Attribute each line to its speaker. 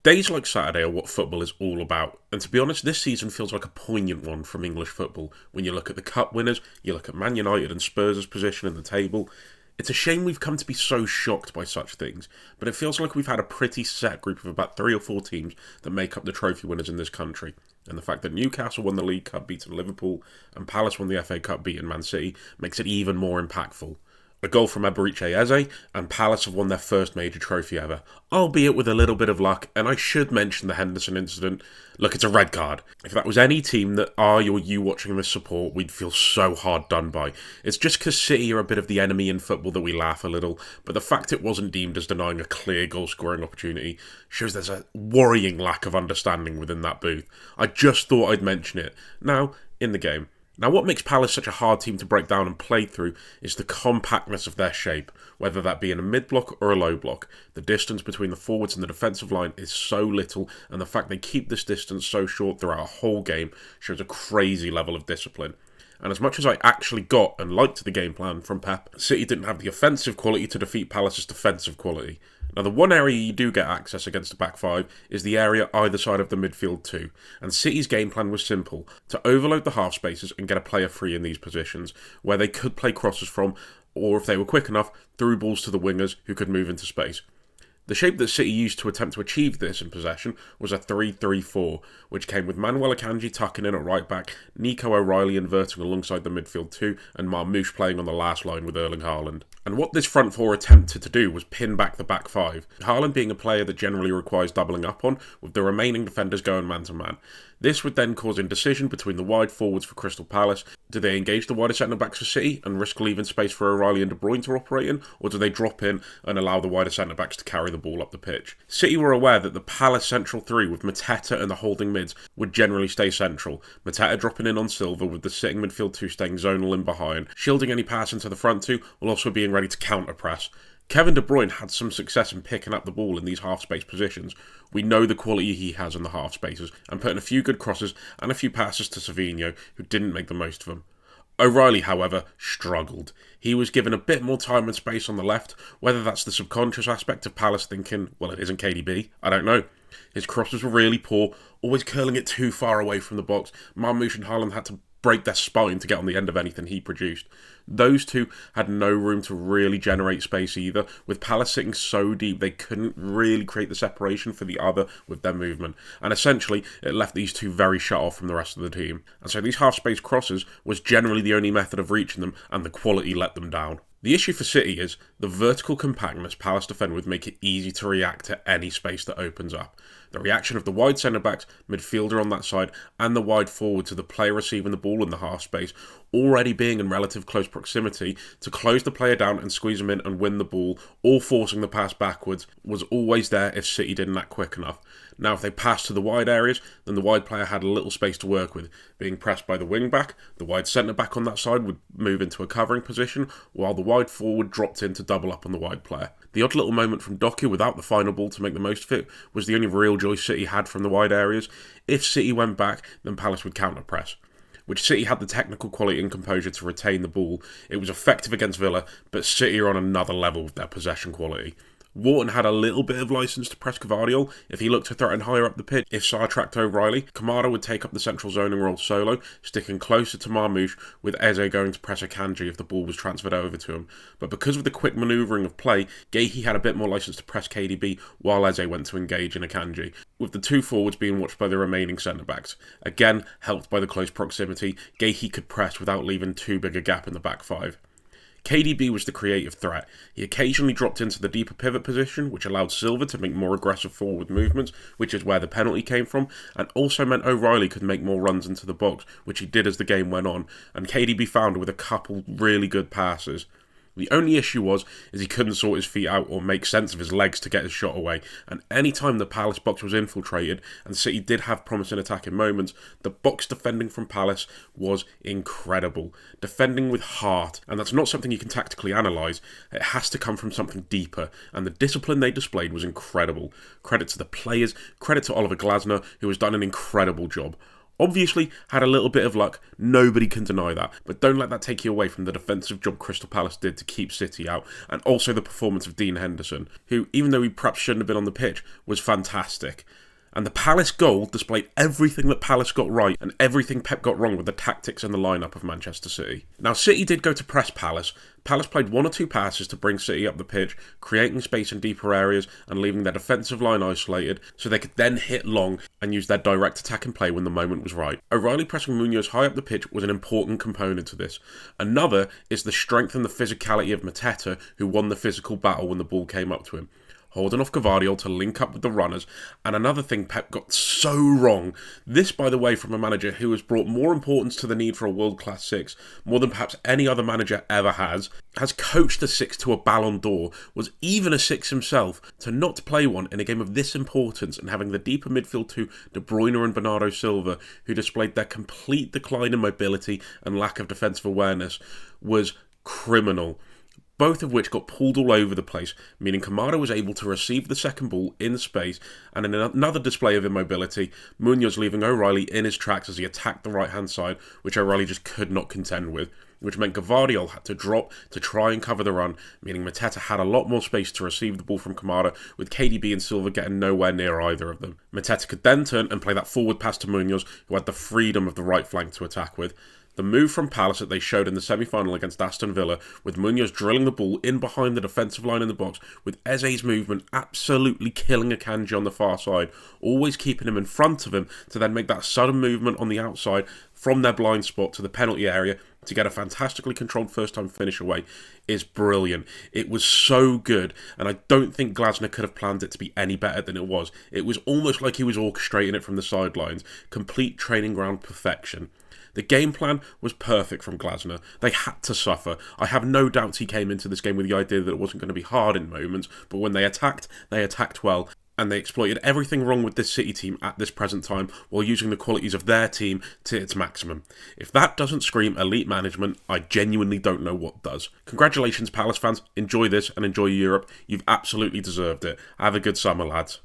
Speaker 1: Days like Saturday are what football is all about, and to be honest, this season feels like a poignant one from English football. When you look at the cup winners, you look at Man United and Spurs' position in the table. It's a shame we've come to be so shocked by such things, but it feels like we've had a pretty set group of about 3 or 4 teams that make up the trophy winners in this country. And the fact that Newcastle won the League Cup beating Liverpool and Palace won the FA Cup beating Man City makes it even more impactful. A goal from Eberiche Eze, and Palace have won their first major trophy ever, albeit with a little bit of luck, and I should mention the Henderson incident. Look, it's a red card. If that was any team that I or you watching this support, we'd feel so hard done by. It's just because City are a bit of the enemy in football that we laugh a little, but the fact it wasn't deemed as denying a clear goal-scoring opportunity shows there's a worrying lack of understanding within that booth. I just thought I'd mention it. Now, in the game. Now, what makes Palace such a hard team to break down and play through is the compactness of their shape, whether that be in a mid-block or a low block. The distance between the forwards and the defensive line is so little, and the fact they keep this distance so short throughout a whole game shows a crazy level of discipline. And as much as I actually got and liked the game plan from Pep, City didn't have the offensive quality to defeat Palace's defensive quality. Now, the one area you do get access against the back five is the area either side of the midfield too, and City's game plan was simple: to overload the half spaces and get a player free in these positions, where they could play crosses from, or if they were quick enough, through balls to the wingers who could move into space. The shape that City used to attempt to achieve this in possession was a 3-3-4, which came with Manuel Akanji tucking in at right back, Nico O'Reilly inverting alongside the midfield two, and Marmoush playing on the last line with Erling Haaland. And what this front four attempted to do was pin back the back five, Haaland being a player that generally requires doubling up on, with the remaining defenders going man-to-man. This would then cause indecision between the wide forwards for Crystal Palace. Do they engage the wider centre-backs for City and risk leaving space for O'Reilly and De Bruyne to operate in, or do they drop in and allow the wider centre-backs to carry the ball up the pitch? City were aware that the Palace central three with Mateta and the holding mids would generally stay central, Mateta dropping in on Silva with the sitting midfield two staying zonal in behind, shielding any pass into the front two while also being ready to counter-press. Kevin De Bruyne had some success in picking up the ball in these half-space positions. We know the quality he has in the half-spaces, and putting a few good crosses and a few passes to Savinho, who didn't make the most of them. O'Reilly, however, struggled. He was given a bit more time and space on the left, whether that's the subconscious aspect of Palace thinking, well, it isn't KDB, I don't know. His crosses were really poor, always curling it too far away from the box. Marmoush and Haaland had to break their spine to get on the end of anything he produced. Those two had no room to really generate space either, with Palace sitting so deep they couldn't really create the separation for the other with their movement, and essentially it left these two very shut off from the rest of the team. And so these half-space crosses was generally the only method of reaching them, and the quality let them down. The issue for City is the vertical compactness Palace defend with make it easy to react to any space that opens up. The reaction of the wide centre-backs, midfielder on that side, and the wide forward to the player receiving the ball in the half space, already being in relative close proximity to close the player down and squeeze them in and win the ball, or forcing the pass backwards, was always there if City didn't act quick enough. Now, if they passed to the wide areas, then the wide player had a little space to work with, being pressed by the wing-back. The wide centre-back on that side would move into a covering position, while the wide forward dropped in to double up on the wide player. The odd little moment from Doku without the final ball to make the most of it was the only real joy City had from the wide areas. If City went back, then Palace would counter-press, which City had the technical quality and composure to retain the ball. It was effective against Villa, but City are on another level with their possession quality. Wharton had a little bit of licence to press Gvardiol if he looked to threaten higher up the pitch. If Sarr tracked O'Reilly, Kamara would take up the central zoning role solo, sticking closer to Marmoush, with Eze going to press Akanji if the ball was transferred over to him. But because of the quick manoeuvring of play, Gahey had a bit more licence to press KDB while Eze went to engage in Akanji, with the two forwards being watched by the remaining centre-backs. Again, helped by the close proximity, Gahey could press without leaving too big a gap in the back five. KDB was the creative threat. He occasionally dropped into the deeper pivot position, which allowed Silva to make more aggressive forward movements, which is where the penalty came from, and also meant O'Reilly could make more runs into the box, which he did as the game went on, and KDB found with a couple really good passes. The only issue is he couldn't sort his feet out or make sense of his legs to get his shot away, and any time the Palace box was infiltrated, and City did have promising attacking moments, the box defending from Palace was incredible. Defending with heart, and that's not something you can tactically analyse, it has to come from something deeper, and the discipline they displayed was incredible. Credit to the players, credit to Oliver Glasner, who has done an incredible job. Obviously, had a little bit of luck, nobody can deny that, but don't let that take you away from the defensive job Crystal Palace did to keep City out, and also the performance of Dean Henderson, who, even though he perhaps shouldn't have been on the pitch, was fantastic. And the Palace goal displayed everything that Palace got right and everything Pep got wrong with the tactics and the lineup of Manchester City. Now, City did go to press Palace. Palace played one or two passes to bring City up the pitch, creating space in deeper areas and leaving their defensive line isolated so they could then hit long and use their direct attack and play when the moment was right. O'Reilly pressing Munoz high up the pitch was an important component to this. Another is the strength and the physicality of Mateta, who won the physical battle when the ball came up to him, holding off Gavardiol to link up with the runners. And another thing Pep got so wrong, this, by the way, from a manager who has brought more importance to the need for a world-class six, more than perhaps any other manager ever has coached a six to a Ballon d'Or, was even a six himself, to not play one in a game of this importance and having the deeper midfield to De Bruyne and Bernardo Silva, who displayed their complete decline in mobility and lack of defensive awareness, was criminal. Both of which got pulled all over the place, meaning Kamara was able to receive the second ball in space, and in another display of immobility, Munoz leaving O'Reilly in his tracks as he attacked the right-hand side, which O'Reilly just could not contend with, which meant Gavardiol had to drop to try and cover the run, meaning Mateta had a lot more space to receive the ball from Kamara, with KDB and Silva getting nowhere near either of them. Mateta could then turn and play that forward pass to Munoz, who had the freedom of the right flank to attack with. The move from Palace that they showed in the semi-final against Aston Villa, with Munoz drilling the ball in behind the defensive line in the box, with Eze's movement absolutely killing Akanji on the far side, always keeping him in front of him to then make that sudden movement on the outside from their blind spot to the penalty area to get a fantastically controlled first-time finish away, is brilliant. It was so good, and I don't think Glasner could have planned it to be any better than it was. It was almost like he was orchestrating it from the sidelines. Complete training ground perfection. The game plan was perfect from Glasner. They had to suffer. I have no doubts he came into this game with the idea that it wasn't going to be hard in moments, but when they attacked well, and they exploited everything wrong with this City team at this present time while using the qualities of their team to its maximum. If that doesn't scream elite management, I genuinely don't know what does. Congratulations, Palace fans. Enjoy this and enjoy Europe. You've absolutely deserved it. Have a good summer, lads.